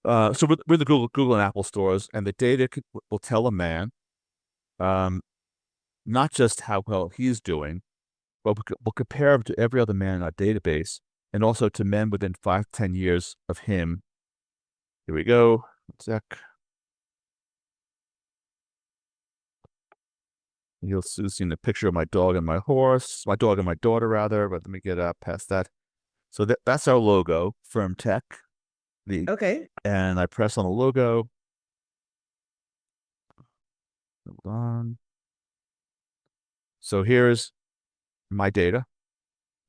B: So with the Google and Apple stores, and the data will tell a man, not just how well he's doing, but we'll compare him to every other man in our database, and also to men within 5 to 10 years of him. Here we go. 1 sec. You'll see the picture of my dog and my dog and my daughter rather, but let me get past that. So that's our logo, FirmTech.
C: Okay.
B: And I press on the logo. Hold on. So here's my data.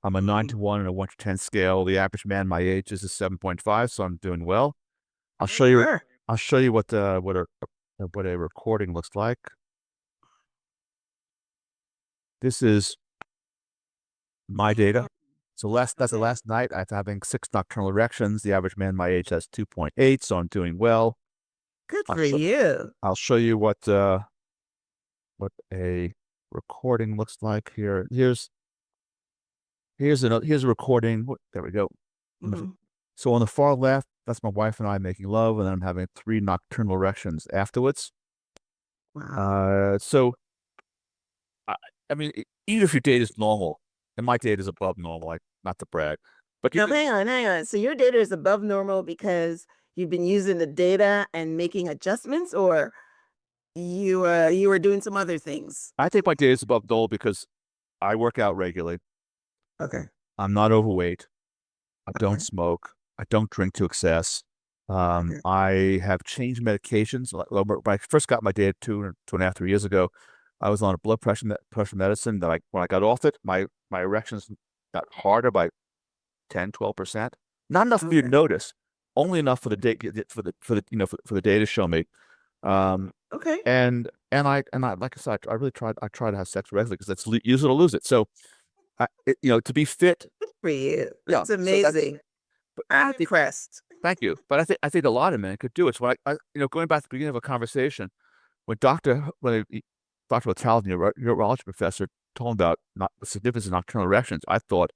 B: I'm a 9-to-1 and a 1-to-10 scale. The average man my age is a 7.5, so I'm doing well. I'll show you.
C: Sure.
B: I'll show you what a recording looks like. This is my data. So that's the last night. I'm having 6 nocturnal erections. The average man my age has 2.8, so I'm doing well.
C: Good for you.
B: I'll show you what a recording looks like here. Here's a recording. There we go.
C: Mhm.
B: So on the far left, that's my wife and I making love, and then I'm having 3 nocturnal erections afterwards.
C: Wow.
B: So I mean, even if your data is normal, and my data is above normal, like not to brag, but
C: Now, hang on. So your data is above normal because you've been using the data and making adjustments, or you were doing some other things?
B: I think my data is above normal because I work out regularly.
C: Okay.
B: I'm not overweight. I don't
C: Okay.
B: smoke. I don't drink to excess.
C: Okay.
B: I have changed medications. When I first got my data 2.5, 3 years ago, I was on a blood pressure medicine that when I got off it, my erections got harder by 10, 12%. Not enough for me to
C: Okay.
B: notice, only enough for the data for the data to show me. Um,
C: Okay.
B: and I like I said, I try to have sex regularly because that's use it or lose it. So to be fit,
C: For you.
B: yeah.
C: That's
B: So that's
C: amazing.
B: but
C: I'm
B: I think
C: impressed.
B: thank you, but I think a lot of men could do it. So going back to the beginning of a conversation when he talked about Talon, your urology professor, told him about not the significance of nocturnal erections, I thought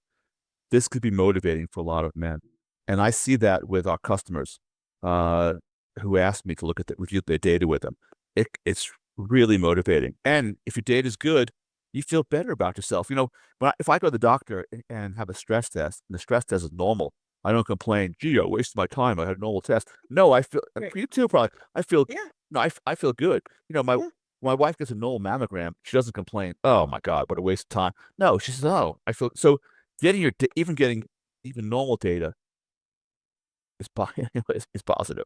B: this could be motivating for a lot of men. And I see that with our customers uh, who ask me to review their data with them. It's really motivating. And if your data is good, you feel better about yourself. If I go to the doctor and have a stress test, and the stress test is normal, I don't complain, gee, I wasted my time. I had a normal test. No, I feel, and
C: Great.
B: for you too, probably, I feel,
C: Yeah.
B: no, I feel good.
C: Yeah.
B: My wife gets a normal mammogram. She doesn't complain, oh my God, what a waste of time. No, she says, oh, I feel so getting even normal data is is positive.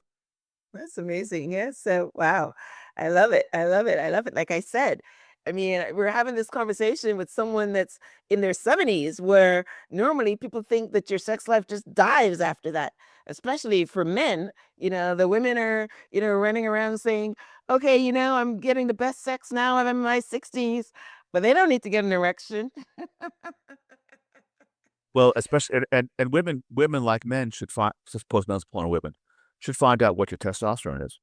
C: That's amazing. Yeah. So, wow. I love it. I love it. I love it. Like I said, I mean, we're having this conversation with someone that's in their 70s, where normally people think that your sex life just dies after that, especially for men. The women are, running around saying, okay, I'm getting the best sex now. I'm in my 60s, but they don't need to get an erection.
B: Well, especially and women like men should find suppose men's upon women should find out what your testosterone is.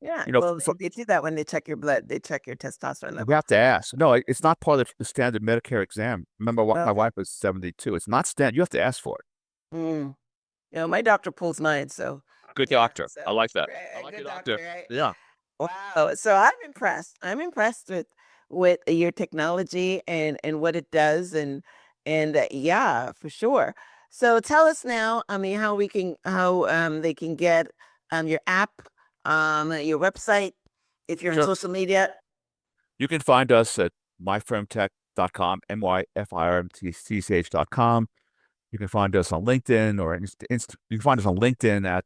C: Yeah.
B: You know,
C: Well, they do that when they check your blood, they check your testosterone
B: we
C: level.
B: have to ask. No, it's not part of the standard Medicare exam. Remember, what my
C: Okay.
B: wife was 72. It's not standard. You have to ask for it.
C: Mm. My doctor pulls mine, so
B: Good
C: yeah,
B: doctor.
C: so
B: I like that. I
C: a
B: like
C: good
B: your
C: doctor,
B: doctor.
C: right?
B: Yeah.
C: Wow. So I'm impressed. I'm impressed with your technology and what it does, and yeah, for sure. So tell us now, I mean, how they can get your app, your website, if you're on
B: Sure.
C: social media.
B: You can find us at myfirmtech.com, myfirmtch.com. You can find us on LinkedIn you can find us on LinkedIn at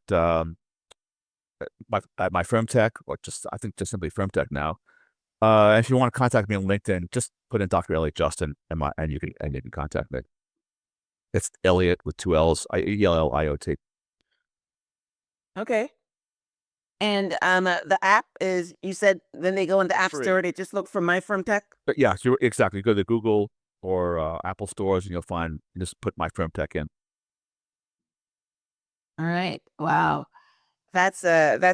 B: my FirmTech, or I think just simply FirmTech now. If you want to contact me on LinkedIn, just put in Dr. Elliot Justin and you can contact me. It's Elliot with two L's, Elliot.
C: Okay. And the app is, you said, then they go in the app
B: Free.
C: store, they just look for My Firm Tech.
B: But yeah, so exactly. Go to Google or Apple stores and just put my FirmTech in.
C: All right. Wow. That's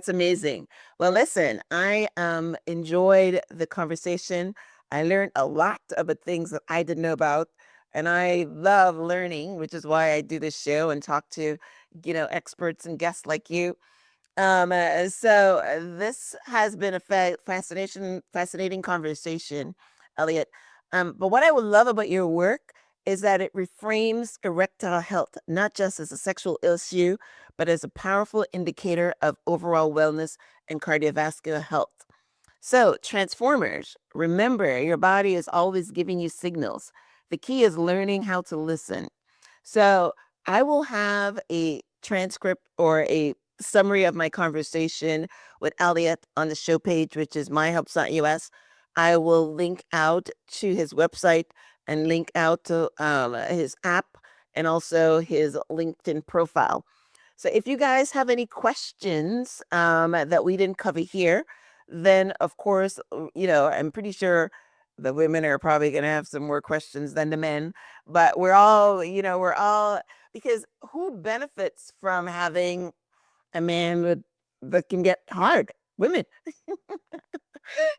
C: amazing. Well, listen, I enjoyed the conversation. I learned a lot about things that I didn't know about, and I love learning, which is why I do this show and talk to, experts and guests like you. This has been a fascinating conversation, Elliot. But what I would love about your work is that it reframes erectile health not just as a sexual issue, but as a powerful indicator of overall wellness and cardiovascular health. So, transformers, remember your body is always giving you signals. The key is learning how to listen. So I will have a transcript or a summary of my conversation with Elliot on the show page, which is myhelps.us. I will link out to his website and link out to his app and also his LinkedIn profile. So if you guys have any questions that we didn't cover here, then of course, I'm pretty sure the women are probably going to have some more questions than the men, but we're all, because who benefits from having a man that can get hard? Women.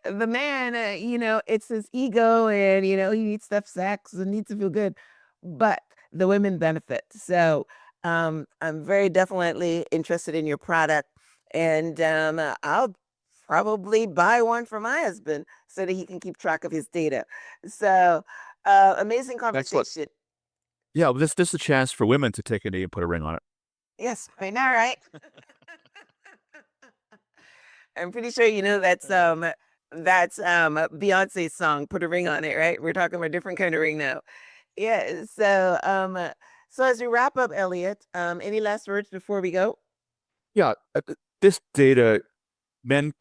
C: The man, it's his ego, and he needs to have sex and needs to feel good, but the women benefit. So I'm very definitely interested in your product, and I'll probably buy one for my husband so that he can keep track of his data. So amazing
B: Excellent.
C: conversation.
B: Yeah, well, this is a chance for women to take a knee and put a ring on it.
C: Yes, I know, right? I'm pretty sure that's Beyonce's song, "Put a Ring on It," right? We're talking about a different kind of ring now. Yeah. So as we wrap up, Elliot, any last words before we go?
B: Yeah, this data, men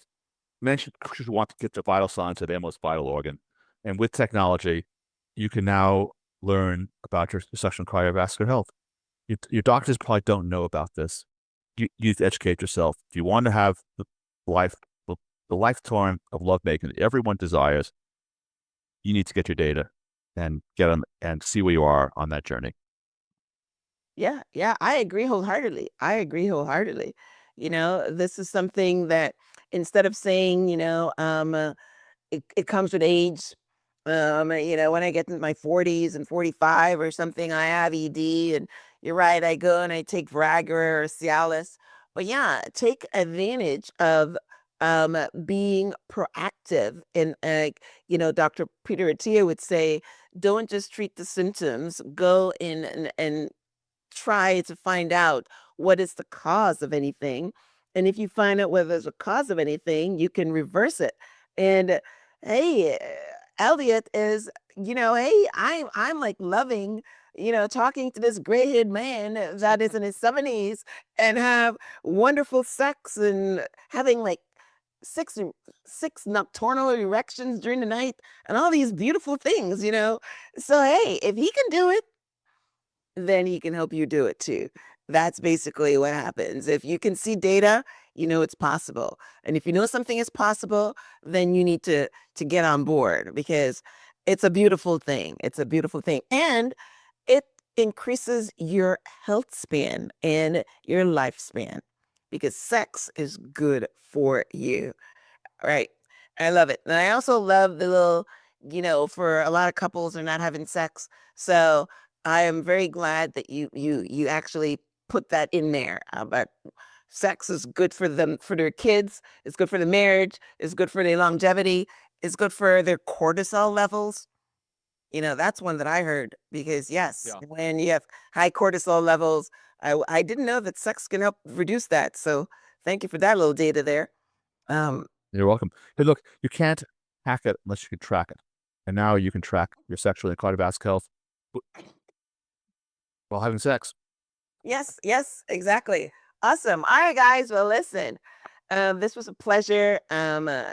B: men should want to get the vital signs of their most vital organ, and with technology, you can now learn about your sexual and cardiovascular health. Your doctors probably don't know about this. You need to educate yourself. If you want to have life, the, the lifetime of lovemaking that everyone desires, you need to get your data and get them and see where you are on that journey.
C: Yeah, yeah, I agree wholeheartedly. I agree wholeheartedly. This is something that instead of saying, it comes with age. When I get in my 40s and 45 or something, I have ED, and you're right, I go and I take Viagra or Cialis. But yeah, take advantage of being proactive. And Dr. Peter Attia would say, don't just treat the symptoms, go in and try to find out what is the cause of anything. And if you find out whether there's a cause of anything, you can reverse it. And hey, Elliot is, hey, I'm like loving, talking to this gray-haired man that is in his 70s and have wonderful sex and having like six six nocturnal erections during the night and all these beautiful things. So hey, if he can do it, then he can help you do it too. That's basically what happens. If you can see data, you know it's possible. And if you know something is possible, then you need to get on board because it's a beautiful thing. It's a beautiful thing. And it increases your health span and your lifespan because sex is good for you. Right. I love it. And I also love the little, for a lot of couples are not having sex. So I am very glad that you actually put that in there. But sex is good for them, for their kids. It's good for the marriage. It's good for their longevity. It's good for their cortisol levels. That's one that I heard because yes,
B: Yeah.
C: when you have high cortisol levels, I didn't know that sex can help reduce that. So thank you for that little data there. Um,
B: You're welcome. Hey, look, you can't hack it unless you can track it. And now you can track your sexual and cardiovascular health while having sex.
C: Yes, yes, exactly. Awesome. All right, guys. Well, listen, this was a pleasure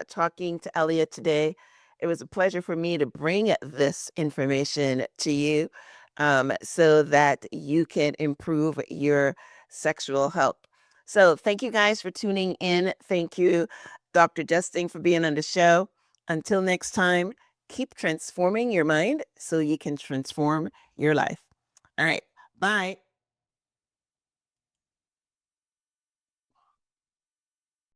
C: talking to Elliot today. It was a pleasure for me to bring this information to you so that you can improve your sexual health. So, thank you guys for tuning in. Thank you, Dr. Justin, for being on the show. Until next time, keep transforming your mind so you can transform your life. All right. Bye.